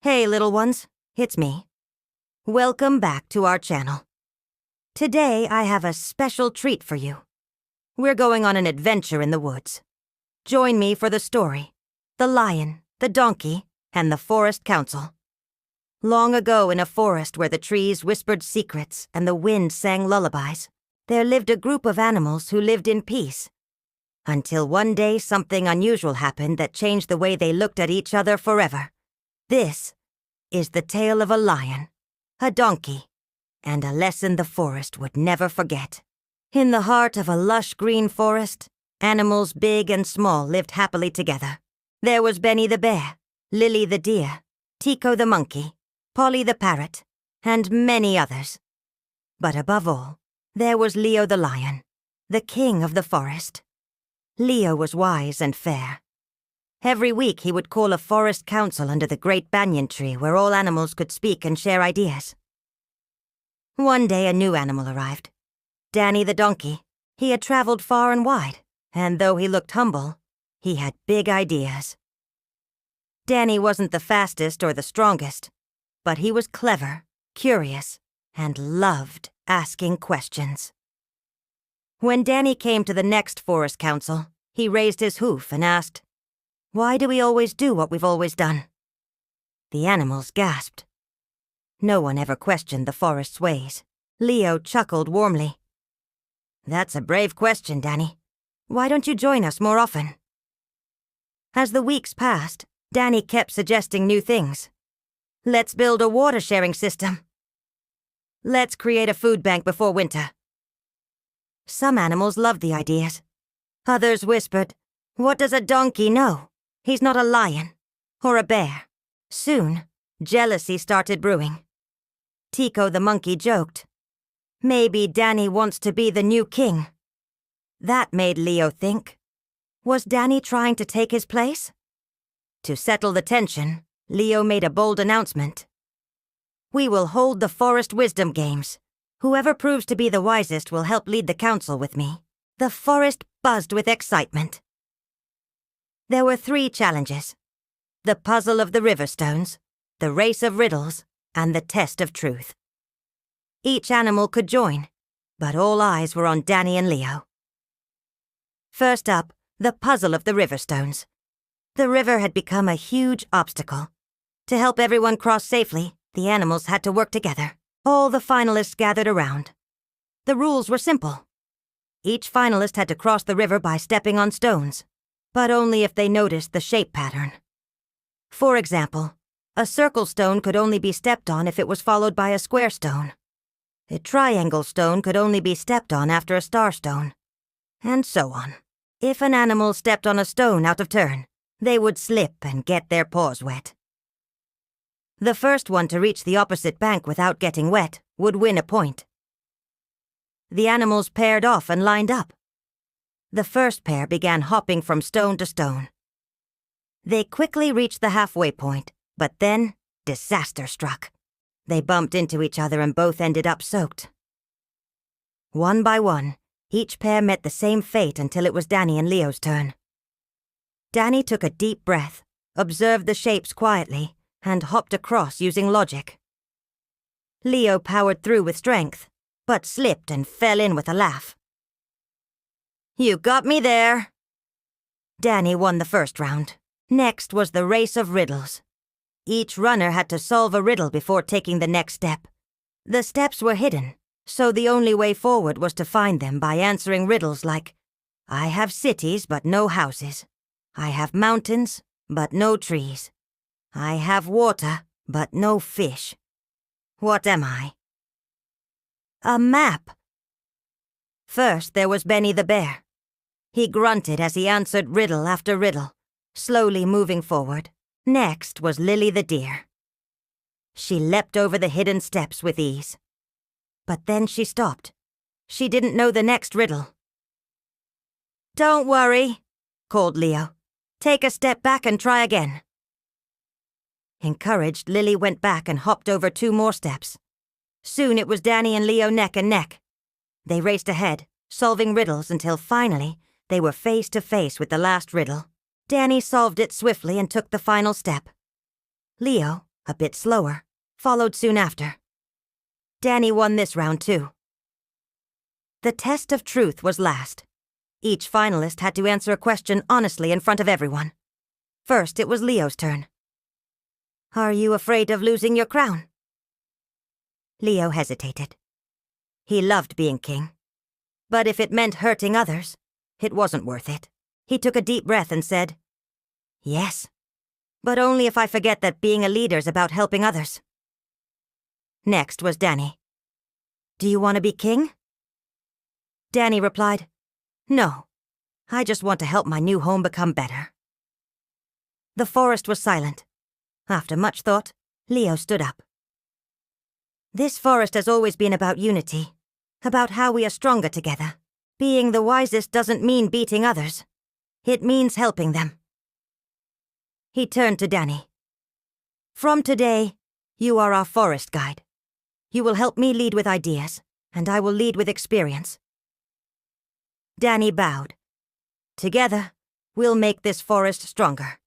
Hey little ones, it's me. Welcome back to our channel. Today I have a special treat for you. We're going on an adventure in the woods. Join me for the story, The Lion, the Donkey, and the Forest Council. Long ago in a forest where the trees whispered secrets and the wind sang lullabies, there lived a group of animals who lived in peace. Until one day something unusual happened that changed the way they looked at each other forever. This is the tale of a lion, a donkey, and a lesson the forest would never forget. In the heart of a lush green forest, animals big and small lived happily together. There was Benny the bear, Lily the deer, Tico the monkey, Polly the parrot, and many others. But above all, there was Leo the lion, the king of the forest. Leo was wise and fair. Every week he would call a forest council under the great banyan tree where all animals could speak and share ideas. One day a new animal arrived. Dany the donkey. He had traveled far and wide, and though he looked humble, he had big ideas. Dany wasn't the fastest or the strongest, but he was clever, curious, and loved asking questions. When Dany came to the next forest council, he raised his hoof and asked, "Why do we always do what we've always done?" The animals gasped. No one ever questioned the forest's ways. Leo chuckled warmly. "That's a brave question, Dany. Why don't you join us more often?" As the weeks passed, Dany kept suggesting new things. "Let's build a water-sharing system. Let's create a food bank before winter." Some animals loved the ideas. Others whispered, "What does a donkey know? He's not a lion, or a bear." Soon, jealousy started brewing. Tico the monkey joked, "Maybe Dany wants to be the new king." That made Leo think. Was Dany trying to take his place? To settle the tension, Leo made a bold announcement. "We will hold the Forest Wisdom Games. Whoever proves to be the wisest will help lead the council with me." The forest buzzed with excitement. There were 3 challenges: the puzzle of the river stones, the race of riddles, and the test of truth. Each animal could join, but all eyes were on Dany and Leo. First up, the puzzle of the river stones. The river had become a huge obstacle. To help everyone cross safely, the animals had to work together. All the finalists gathered around. The rules were simple. Each finalist had to cross the river by stepping on stones, but only if they noticed the shape pattern. For example, a circle stone could only be stepped on if it was followed by a square stone. A triangle stone could only be stepped on after a star stone, and so on. If an animal stepped on a stone out of turn, they would slip and get their paws wet. The first one to reach the opposite bank without getting wet would win a point. The animals paired off and lined up. The first pair began hopping from stone to stone. They quickly reached the halfway point, but then disaster struck. They bumped into each other and both ended up soaked. One by one, each pair met the same fate until it was Dany and Leo's turn. Dany took a deep breath, observed the shapes quietly, and hopped across using logic. Leo powered through with strength, but slipped and fell in with a laugh. "You got me there." Dany won the first round. Next was the race of riddles. Each runner had to solve a riddle before taking the next step. The steps were hidden, so the only way forward was to find them by answering riddles like, "I have cities but no houses. I have mountains but no trees. I have water but no fish. What am I?" A map. First there was Benny the bear. He grunted as he answered riddle after riddle, slowly moving forward. Next was Lily the deer. She leapt over the hidden steps with ease. But then she stopped. She didn't know the next riddle. "Don't worry," called Leo. "Take a step back and try again." Encouraged, Lily went back and hopped over 2 more steps. Soon it was Dany and Leo neck and neck. They raced ahead, solving riddles until finally they were face to face with the last riddle. Dany solved it swiftly and took the final step. Leo, a bit slower, followed soon after. Dany won this round too. The test of truth was last. Each finalist had to answer a question honestly in front of everyone. First, it was Leo's turn. Are you afraid of losing your crown? Leo hesitated. He loved being king. But if it meant hurting others, it wasn't worth it. He took a deep breath and said, Yes, but only if I forget that being a leader's about helping others. Next was Dany. Do you want to be king? Dany replied, No, I just want to help my new home become better. The forest was silent. After much thought, Leo stood up. This forest has always been about unity, about how we are stronger together. Being the wisest doesn't mean beating others. It means helping them. He turned to Dany. From today, you are our forest guide. You will help me lead with ideas, and I will lead with experience. Dany bowed. Together, we'll make this forest stronger.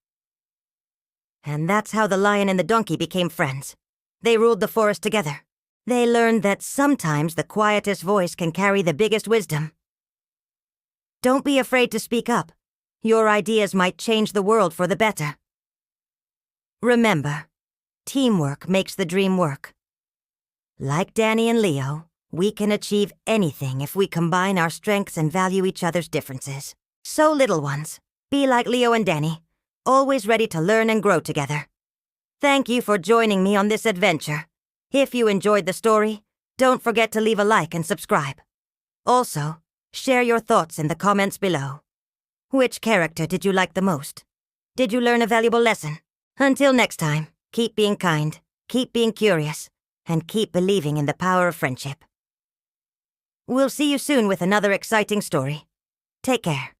And that's how the lion and the donkey became friends. They ruled the forest together. They learned that sometimes the quietest voice can carry the biggest wisdom. Don't be afraid to speak up. Your ideas might change the world for the better. Remember, teamwork makes the dream work. Like Dany and Leo, we can achieve anything if we combine our strengths and value each other's differences. So, little ones, be like Leo and Dany, always ready to learn and grow together. Thank you for joining me on this adventure. If you enjoyed the story, don't forget to leave a like and subscribe. Also, share your thoughts in the comments below. Which character did you like the most? Did you learn a valuable lesson? Until next time, keep being kind, keep being curious, and keep believing in the power of friendship. We'll see you soon with another exciting story. Take care.